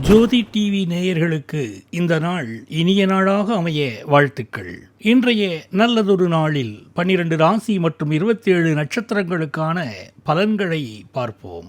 ஜோதி TV நேயர்களுக்கு இந்த நாள் இனிய நாளாக அமைய வாழ்த்துக்கள். இன்றைய நல்லதொரு நாளில் 12 ராசி மற்றும் 27 நட்சத்திரங்களுக்கான பலன்களை பார்ப்போம்.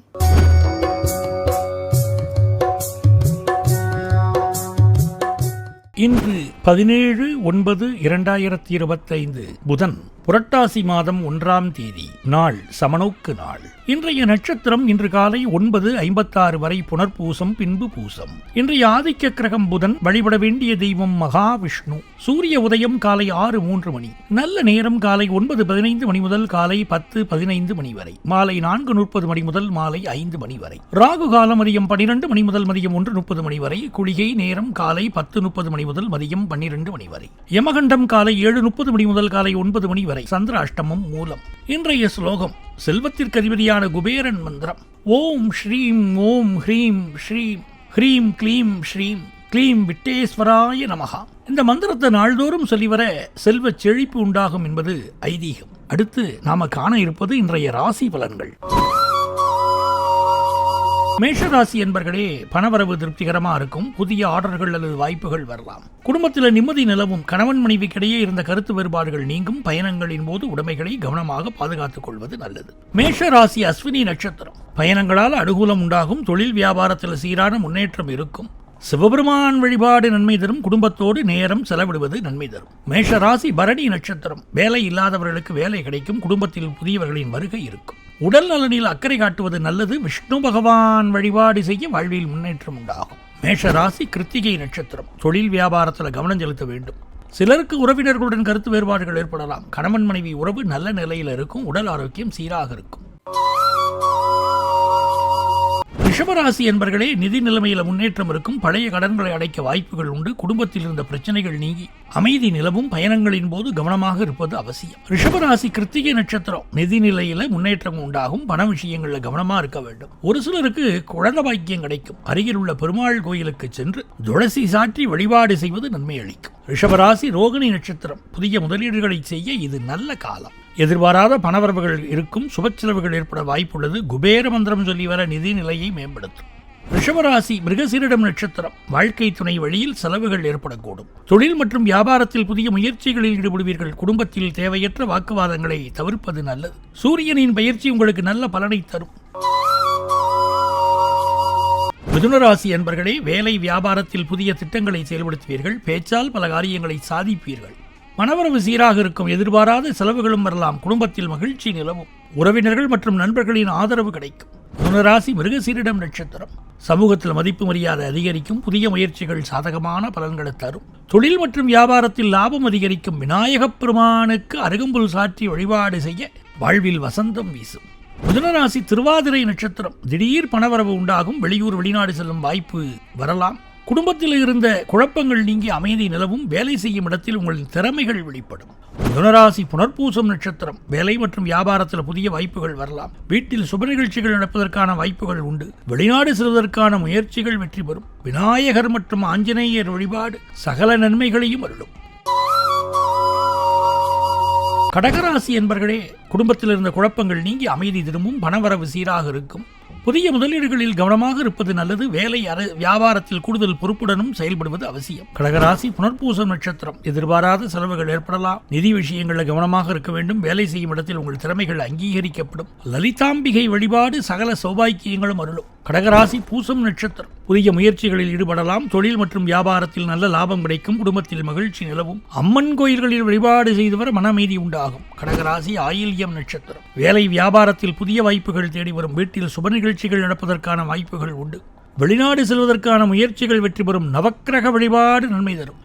இன்று 17/9/2025 புதன், புரட்டாசி மாதம் 1ஆம் தேதி. நாள் சமநோக்கு நாள். இன்றைய நட்சத்திரம் இன்று காலை 9:56 வரை புனர்பூசம், பின்பு பூசம். இன்றைய ஆதிக்க கிரகம் புதன். வழிபட வேண்டிய தெய்வம் மகாவிஷ்ணு. சூரிய உதயம் காலை 6:03 மணி. நல்ல நேரம் காலை 9:15 மணி முதல் காலை 10:15 மணி வரை. மாலை 4:30 மணி முதல் மாலை 5 மணி வரை. ராகு காலம் மதியம் 12 மணி முதல் மதியம் 1:30 மணி வரை. குளிகை நேரம் காலை 10:30 மணி முதல் மதியம் 12 மணி வரை. யமகண்டம் காலை 7:30 மணி முதல் காலை 9 மணி வரை. சந்திராஷ்டமம் மூலம். இன்றைய ஸ்லோகம் செல்வத்திற்கு அதிபதியான குபேரன் மந்திரம். ஓம் ஸ்ரீம் ஓம் ஹ்ரீம் ஸ்ரீம் ஹ்ரீம் க்ளீம் ஸ்ரீம் க்ளீம் விட்டேஸ்வராய நமஹா. இந்த மந்திரத்தை நாள்தோறும் சொல்லிவர செல்வ செழிப்பு உண்டாகும் என்பது ஐதீகம். அடுத்து நாம காண இருப்பது இன்றைய ராசி பலன்கள். மேஷராசி என்பர்களே, பணவரவு திருப்திகரமா இருக்கும். புதிய ஆர்டர்கள் அல்லது வாய்ப்புகள் வரலாம். குடும்பத்தில் நிம்மதி நிலவும். கணவன் மனைவிக்கிடையே இருந்த கருத்து வேறுபாடுகள் நீங்கும். பயணங்களின் போது உடைமைகளை கவனமாக பாதுகாத்துக் கொள்வது நல்லது. மேஷராசி அஸ்வினி நட்சத்திரம். பயணங்களால் அனுகூலம் உண்டாகும். தொழில் வியாபாரத்தில் சீரான முன்னேற்றம் இருக்கும். சிவபெருமான் வழிபாடு நன்மை தரும். குடும்பத்தோடு நேரம் செலவிடுவது நன்மை தரும். மேஷராசி பரணி நட்சத்திரம். வேலை இல்லாதவர்களுக்கு வேலை கிடைக்கும். குடும்பத்தில் புதியவர்களின் வருகை இருக்கும். உடல் நலனில் அக்கறை காட்டுவது நல்லது. விஷ்ணு பகவான் வழிபாடு செய்ய வாழ்வில் முன்னேற்றம் உண்டாகும். மேஷராசி கிருத்திகை நட்சத்திரம். தொழில் வியாபாரத்தில் கவனம் செலுத்த வேண்டும். சிலருக்கு உறவினர்களுடன் கருத்து வேறுபாடுகள் ஏற்படலாம். கணவன் மனைவி உறவு நல்ல நிலையில் இருக்கும். உடல் ஆரோக்கியம் சீராக இருக்கும். ரிஷபராசி என்பர்களே, நிதி நிலைமையில் முன்னேற்றம் இருக்கும். பழைய கடன்களை அடைக்க வாய்ப்புகள் உண்டு. குடும்பத்தில் இருந்த பிரச்சனைகள் நீங்கி அமைதி நிலவும். பயணங்களின் போது கவனமாக இருப்பது அவசியம். ரிஷபராசி கிருத்திகை நட்சத்திரம். நிதி நிலையில முன்னேற்றம் உண்டாகும். பண விஷயங்கள்ல கவனமா இருக்க வேண்டும். ஒரு சிலருக்கு குழந்தை பாக்கியம் கிடைக்கும். அருகில் உள்ள பெருமாள் கோயிலுக்கு சென்று துளசி சாற்றி வழிபாடு செய்வது நன்மை அளிக்கும். ரிஷபராசி ரோகிணி நட்சத்திரம். புதிய முதலீடுகளை செய்ய இது நல்ல காலம். எதிர்பாராத பணவரவுகள் இருக்கும். சுப செலவுகள் ஏற்பட வாய்ப்புள்ளது. குபேர மந்திரம் சொல்லி வர நிதி நிலையை மேம்படுத்தும். ரிஷபராசி மிருகசீரிடம் நட்சத்திரம். வாழ்க்கை துணை வழியில் செலவுகள் ஏற்படக்கூடும். தொழில் மற்றும் வியாபாரத்தில் புதிய முயற்சிகளில் ஈடுபடுவீர்கள். குடும்பத்தில் தேவையற்ற வாக்குவாதங்களை தவிர்ப்பது நல்லது. சூரியனின் பயிற்சி உங்களுக்கு நல்ல பலனை தரும். மிதுனராசி என்பர்களே, வேலை வியாபாரத்தில் புதிய திட்டங்களை செயல்படுத்துவீர்கள். பேச்சால் பல காரியங்களை சாதிப்பீர்கள். மனவரவு சீராக இருக்கும். எதிர்பாராத செலவுகளும் வரலாம். குடும்பத்தில் மகிழ்ச்சி நிலவும். உறவினர்கள் மற்றும் நண்பர்களின் ஆதரவு கிடைக்கும். மிதுனராசி மிருகசீரிடம் நட்சத்திரம். சமூகத்தில் மதிப்பு மரியாதை அதிகரிக்கும். புதிய முயற்சிகள் சாதகமான பலன்களை தரும். தொழில் மற்றும் வியாபாரத்தில் லாபம் அதிகரிக்கும். விநாயகப் பெருமானுக்கு அருகம்புல் சாற்றி வழிபாடு செய்ய வாழ்வில் வசந்தம் வீசும். மிதுனராசி திருவாதிரை நட்சத்திரம். திடீர் பணவரவு உண்டாகும். வெளியூர் வெளிநாடு செல்லும் வாய்ப்பு வரலாம். குடும்பத்தில் இருந்த குழப்பங்கள் நீங்கி அமைதி நிலவும். வேலை செய்யும் இடத்தில் உங்களின் திறமைகள் வெளிப்படும். மிதுனராசி புனர்பூசம் நட்சத்திரம். வேலை மற்றும் வியாபாரத்தில் புதிய வாய்ப்புகள் வரலாம். வீட்டில் சுப நிகழ்ச்சிகள் நடப்பதற்கான வாய்ப்புகள் உண்டு. வெளிநாடு செல்வதற்கான முயற்சிகள் வெற்றி பெறும். விநாயகர் மற்றும் ஆஞ்சநேயர் வழிபாடு சகல நன்மைகளையும் அருளும். கடகராசி என்பர்களே, குடும்பத்தில் இருந்த குழப்பங்கள் நீங்கி அமைதி திரும்பும். பணவரவு சீராக இருக்கும். புதிய முதலீடுகளில் கவனமாக இருப்பது நல்லது. வேலை வியாபாரத்தில் கூடுதல் பொறுப்புடனும் செயல்படுவது அவசியம். கடகராசி புனர்பூசம் நட்சத்திரம். எதிர்பாராத செலவுகள் ஏற்படலாம். நிதி விஷயங்களில் கவனமாக இருக்க வேண்டும். வேலை செய்யும் இடத்தில் உங்கள் திறமைகள் அங்கீகரிக்கப்படும். லலிதாம்பிகை வழிபாடு சகல சௌபாக்கியங்களும் அருளும். கடகராசி பூசம் நட்சத்திரம். புதிய முயற்சிகளில் ஈடுபடலாம். தொழில் மற்றும் வியாபாரத்தில் நல்ல லாபம் கிடைக்கும். குடும்பத்தில் மகிழ்ச்சி நிலவும். அம்மன் கோயில்களில் வழிபாடு செய்து வர மன அமைதி உண்டாகும். கடகராசி ஆயில்யம் நட்சத்திரம். வேலை வியாபாரத்தில் புதிய வாய்ப்புகள் தேடி வரும். வீட்டில் சுப நிகழ்ச்சிகள் நடப்பதற்கான வாய்ப்புகள் உண்டு. வெளிநாடு செல்வதற்கான முயற்சிகள் வெற்றி பெறும். நவக்கிரக வழிபாடு நன்மை தரும்.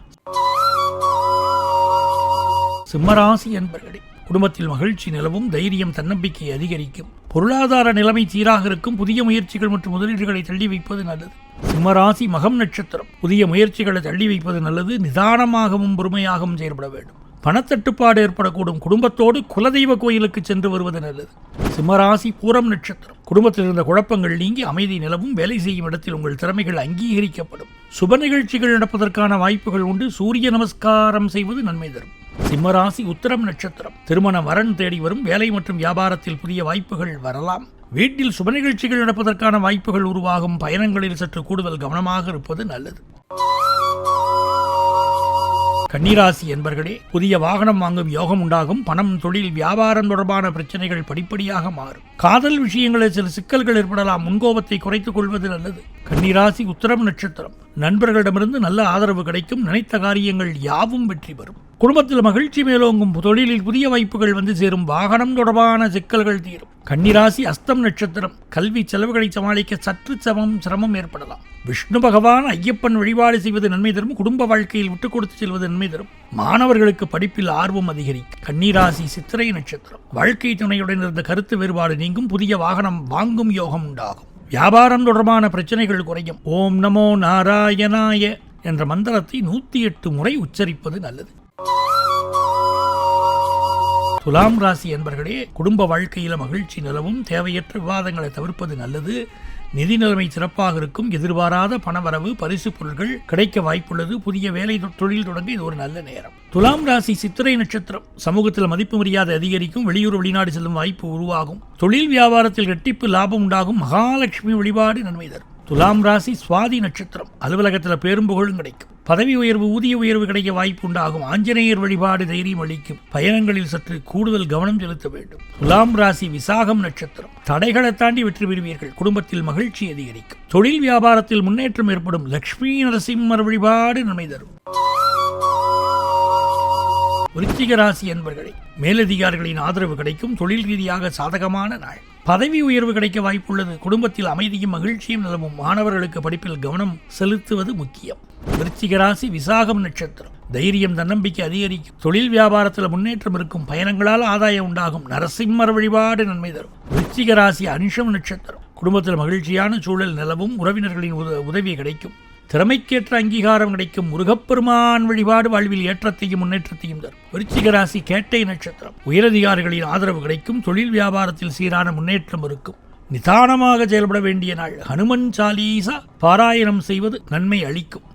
சிம்மராசி என்பர்களே, குடும்பத்தில் மகிழ்ச்சி நிலவும். தைரியம் தன்னம்பிக்கை அதிகரிக்கும். பொருளாதார நிலைமை சீராக இருக்கும். புதிய முயற்சிகள் மற்றும் முதலீடுகளை தள்ளி வைப்பது நல்லது. சிம்மராசி மகம் நட்சத்திரம். புதிய முயற்சிகளை தள்ளி வைப்பது நல்லது. நிதானமாகவும் பொறுமையாகவும் செயல்பட வேண்டும். பணத்தட்டுப்பாடு ஏற்படக்கூடும். குடும்பத்தோடு குலதெய்வ கோயிலுக்கு சென்று வருவது நல்லது. சிம்மராசி பூரம் நட்சத்திரம். குடும்பத்தில் இருந்த குழப்பங்கள் நீங்கி அமைதி நிலவும். வேலை செய்யும் இடத்தில் உங்கள் திறமைகள் அங்கீகரிக்கப்படும். சுப நிகழ்ச்சிகள் நடப்பதற்கான வாய்ப்புகள் உண்டு. சூரிய நமஸ்காரம் செய்வது நன்மை தரும். சிம்மராசி உத்திரம் நட்சத்திரம். திருமண வரன் தேடி வரும். வேலை மற்றும் வியாபாரத்தில் புதிய வாய்ப்புகள் வரலாம். வீட்டில் சுப நிகழ்ச்சிகள் நடப்பதற்கான வாய்ப்புகள் உருவாகும். பயணங்களில் சற்று கூடுதல் கவனமாக இருப்பது நல்லது. கன்னிராசி என்பர்களே, புதிய வாகனம் வாங்கும் யோகம் உண்டாகும். பணம், தொழில், வியாபாரம் தொடர்பான பிரச்சனைகள் படிப்படியாக மாறும். காதல் விஷயங்களில் சில சிக்கல்கள் ஏற்படலாம். முன்கோபத்தை குறைத்துக் கொள்வது நல்லது. கன்னிராசி உத்திரம் நட்சத்திரம். நண்பர்களிடமிருந்து நல்ல ஆதரவு கிடைக்கும். நினைத்த காரியங்கள் யாவும் வெற்றி பெறும். குடும்பத்தில் மகிழ்ச்சி மேலோங்கும். தொழிலில் புதிய வாய்ப்புகள் வந்து சேரும். வாகனம் தொடர்பான சிக்கல்கள் தீரும். கன்னிராசி அஸ்தம் நட்சத்திரம். கல்வி செலவுகளை சமாளிக்க சற்று சிரமம் ஏற்படலாம். விஷ்ணு பகவான், ஐயப்பன் வழிபாடு செய்வது நன்மை தரும். குடும்ப வாழ்க்கையில் விட்டுக் கொடுத்து செல்வது நன்மை தரும். மாணவர்களுக்கு படிப்பில் ஆர்வம் அதிகரிக்கும். கன்னிராசி சித்திரை நட்சத்திரம். வாழ்க்கை துணையுடன் இருந்த கருத்து வேறுபாடு நீங்கும். புதிய வாகனம் வாங்கும் யோகம் உண்டாகும். வியாபாரம் தொடர்பான பிரச்சனைகள் குறையும். ஓம் நமோ நாராயணாய என்ற மந்திரத்தை 108 முறை உச்சரிப்பது நல்லது. துலாம் ராசி என்பர்களே, குடும்ப வாழ்க்கையில மகிழ்ச்சி நிலவும். தேவையற்ற விவாதங்களை தவிர்ப்பது நல்லது. நிதி நிலைமை சிறப்பாக இருக்கும். எதிர்பாராத பணவரவு, பரிசு பொருட்கள் கிடைக்க வாய்ப்புள்ளது. புதிய வேலை தொழில் தொடங்க இது ஒரு நல்ல நேரம். துலாம் ராசி சித்திரை நட்சத்திரம். சமூகத்தில் மதிப்பு மரியாதை அதிகரிக்கும். வெளியூர் வெளிநாடு செல்லும் வாய்ப்பு உருவாகும். தொழில் வியாபாரத்தில் இரட்டிப்பு லாபம் உண்டாகும். மகாலட்சுமி வழிபாடு நன்மை தரும். துலாம் ராசி சுவாதி நட்சத்திரம். அலுவலகத்தில் பேரும் புகழும் கிடைக்கும். பதவி உயர்வு, ஊதிய உயர்வு கிடைக்க வாய்ப்பு உண்டாகும். ஆஞ்சநேயர் வழிபாடு தைரியம் அளிக்கும். பயணங்களில் சற்று கூடுதல் கவனம் செலுத்த வேண்டும். துலாம் ராசி விசாகம் நட்சத்திரம். தடைகளை தாண்டி வெற்றி பெறுவீர்கள். குடும்பத்தில் மகிழ்ச்சி அதிகரிக்கும். தொழில் வியாபாரத்தில் முன்னேற்றம் ஏற்படும். லட்சுமி நரசிம்மர் வழிபாடு நன்மை தரும். விருச்சிக ராசி என்பர்களே, மேலதிகாரிகளின் ஆதரவு கிடைக்கும். தொழில் ரீதியாக சாதகமான நாள். பதவி உயர்வு கிடைக்க வாய்ப்புள்ளது. குடும்பத்தில் அமைதியும் மகிழ்ச்சியும் நிலவும். மாணவர்களுக்கு படிப்பில் கவனம் செலுத்துவது முக்கியம். விருச்சிக ராசி விசாகம் நட்சத்திரம். தைரியம், தன்னம்பிக்கை அதிகரிக்கும். தொழில் வியாபாரத்தில் முன்னேற்றம் இருக்கும். பயணங்களால் ஆதாயம் உண்டாகும். நரசிம்மர் வழிபாடு நன்மை தரும். விருச்சிக ராசி அனுஷம் நட்சத்திரம். குடும்பத்தில் மகிழ்ச்சியான சூழல் நிலவும். உறவினர்களின் உதவி கிடைக்கும். திறமைக்கேற்ற அங்கீகாரம் கிடைக்கும். முருகப்பெருமான் வழிபாடு வாழ்வில் ஏற்றத்தையும் முன்னேற்றத்தையும் தரும். விருச்சிக ராசி கேட்டை நட்சத்திரம். உயரதிகாரிகளின் ஆதரவு கிடைக்கும். தொழில் வியாபாரத்தில் சீரான முன்னேற்றம் இருக்கும். நிதானமாக செயல்பட வேண்டிய நாள். ஹனுமன் சாலீசா பாராயணம் செய்வது நன்மை அளிக்கும்.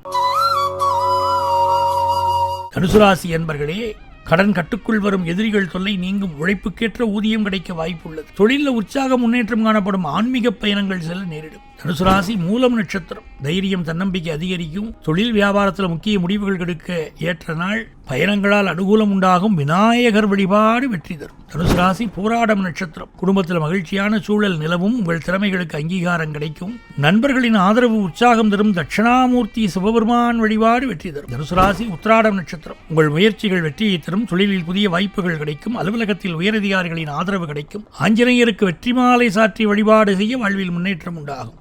தனுசு ராசி என்பர்களே, கடன் கட்டுக்குள் வரும். எதிரிகள் தொல்லை நீங்கும். உழைப்புக்கேற்ற ஊதியம் கிடைக்க வாய்ப்புள்ளது. தொழிலில் உற்சாக முன்னேற்றம் காணப்படும். ஆன்மீக பயணங்கள் செல்ல நேரிடும். தனுசு ராசி மூலம் நட்சத்திரம். தைரியம், தன்னம்பிக்கை அதிகரிக்கும். தொழில் வியாபாரத்தில் முக்கிய முடிவுகள் எடுக்க ஏற்ற நாள். பயணங்களால் அனுகூலம் உண்டாகும். விநாயகர் வழிபாடு வெற்றி தரும். தனுசு ராசி போராடம் நட்சத்திரம். குடும்பத்தில் மகிழ்ச்சியான சூழல் நிலவும். உங்கள் திறமைகளுக்கு அங்கீகாரம் கிடைக்கும். நண்பர்களின் ஆதரவு உற்சாகம் தரும். தட்சிணாமூர்த்தி சிவபெருமான் வழிபாடு வெற்றி தரும். தனுசு ராசி உத்திராடம் நட்சத்திரம். உங்கள் முயற்சிகள் வெற்றியை தரும். தொழிலில் புதிய வாய்ப்புகள் கிடைக்கும். அலுவலகத்தில் உயரதிகாரிகளின் ஆதரவு கிடைக்கும். ஆஞ்சநேயருக்கு வெற்றி மாலை சாற்றி வழிபாடு செய்ய வாழ்வில் முன்னேற்றம் உண்டாகும்.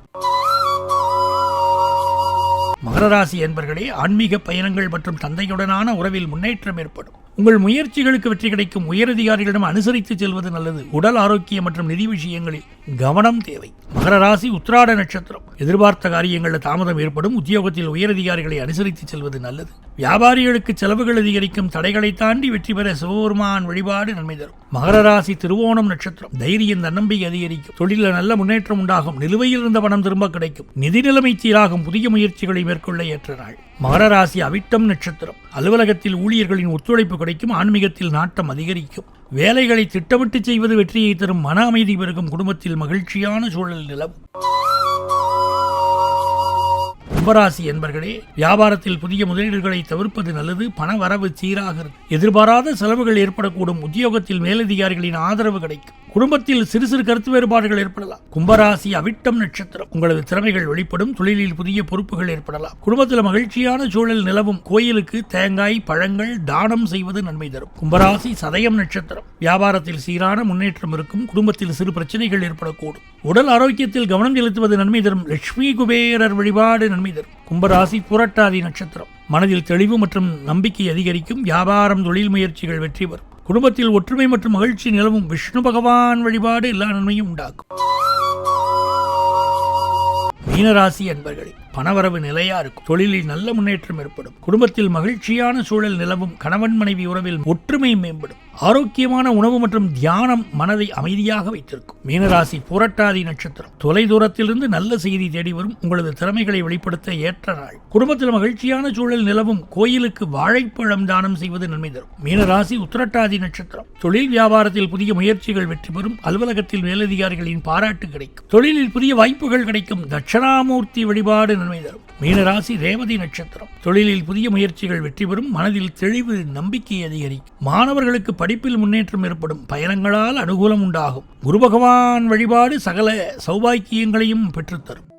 மகர ராசி என்பர்களே, ஆன்மீக பயணங்கள் மற்றும் தந்தையுடனான உறவில் முன்னேற்றம் ஏற்படும். உங்கள் முயற்சிகளுக்கு வெற்றி கிடைக்கும். உயரதிகாரிகளிடம் அனுசரித்து செல்வது நல்லது. உடல் ஆரோக்கியம் மற்றும் நிதி விஷயங்களில் கவனம் தேவை. மகர ராசி உத்திராட நட்சத்திரம். எதிர்பார்த்த காரியங்களில் தாமதம் ஏற்படும். உத்தியோகத்தில் உயரதிகாரிகளை அனுசரித்து செல்வது நல்லது. வியாபாரிகளுக்கு செலவுகள் அதிகரிக்கும். தடைகளை தாண்டி வெற்றி பெற சிவபெருமான் வழிபாடு நன்மை தரும். மகர ராசி திருவோணம் நட்சத்திரம். தைரியம், தன்னம்பிக்கை அதிகரிக்கும். தொழிலில் நல்ல முன்னேற்றம் உண்டாகும். நிலுவையில் இருந்த பணம் திரும்ப கிடைக்கும். நிதி நிலைமை சீராகும். புதிய முயற்சிகளை மேற்கொள்ள ஏற்ற நாள். மகர ராசி அவிட்டம் நட்சத்திரம். அலுவலகத்தில் ஊழியர்களின் ஒத்துழைப்பு கிடைக்கும். ஆன்மீகத்தில் நாட்டம் அதிகரிக்கும். வேலைகளை திட்டமிட்டு செய்வது வெற்றியை தரும். மன அமைதி பெருகும். குடும்பத்தில் மகிழ்ச்சியான சூழல் நிலவும். கும்பராசி என்பர்களே, வியாபாரத்தில் புதிய முதலீடுகளை தவிர்ப்பது நல்லது. பண வரவு சீராக இருக்கும். எதிர்பாராத செலவுகள் ஏற்படக்கூடும். உத்தியோகத்தில் மேலதிகாரிகளின் ஆதரவு கிடைக்கும். குடும்பத்தில் சிறு சிறு கருத்து வேறுபாடுகள் ஏற்படலாம். கும்பராசி அவிட்டம் நட்சத்திரம். உங்களது திறமைகள் வெளிப்படும். தொழிலில் புதிய பொறுப்புகள் ஏற்படலாம். குடும்பத்தில் மகிழ்ச்சியான சூழல் நிலவும். கோயிலுக்கு தேங்காய், பழங்கள் தானம் செய்வது நன்மை தரும். கும்பராசி சதயம் நட்சத்திரம். வியாபாரத்தில் சீரான முன்னேற்றம் இருக்கும். குடும்பத்தில் சிறு பிரச்சனைகள் ஏற்படக்கூடும். உடல் ஆரோக்கியத்தில் கவனம் செலுத்துவது நன்மை தரும். லட்சுமி குபேரர் வழிபாடு நன்மை தரும். கும்பராசி புரட்டாதி நட்சத்திரம். மனதில் தெளிவு மற்றும் நம்பிக்கை அதிகரிக்கும். வியாபாரம், தொழில் முயற்சிகள் வெற்றி பெறும். குடும்பத்தில் ஒற்றுமை மற்றும் மகிழ்ச்சி நிலவும். விஷ்ணு பகவான் வழிபாடு எல்லா நன்மையும் உண்டாக்கும். மீனராசி என்பர்களே, பணவரவு நிலையா இருக்கும். தொழிலில் நல்ல முன்னேற்றம் ஏற்படும். குடும்பத்தில் மகிழ்ச்சியான சூழல் நிலவும். கணவன் மனைவி உறவில் ஒற்றுமை மேம்படும். ஆரோக்கியமான உணவு மற்றும் தியானம் மனதை அமைதியாக வைத்திருக்கும். மீனராசி புரட்டாதி நட்சத்திரம். தொலைதூரத்திலிருந்து நல்ல செய்தி தேடி வரும். உங்களது திறமைகளை வெளிப்படுத்த ஏற்ற நாள். குடும்பத்தில் மகிழ்ச்சியான சூழல் நிலவும். கோயிலுக்கு வாழைப்பழம் தானம் செய்வது நன்மை தரும். மீனராசி உத்திரட்டாதி நட்சத்திரம். தொழில் வியாபாரத்தில் புதிய முயற்சிகள் வெற்றி பெறும். அலுவலகத்தில் மேலதிகாரிகளின் பாராட்டு கிடைக்கும். தொழிலில் புதிய வாய்ப்புகள் கிடைக்கும். தட்சணாமூர்த்தி வழிபாடு நன்மை தரும். மீனராசி ரேவதி நட்சத்திரம். தொழிலில் புதிய முயற்சிகள் வெற்றி பெறும். மனதில் தெளிவு, நம்பிக்கை அதிகரிக்கும். மாணவர்களுக்கு படிப்பில் முன்னேற்றம் ஏற்படும். பயணங்களால் அனுகூலம் உண்டாகும். குரு பகவான் வழிபாடு சகல சௌபாக்கியங்களையும் பெற்றுத்தரும்.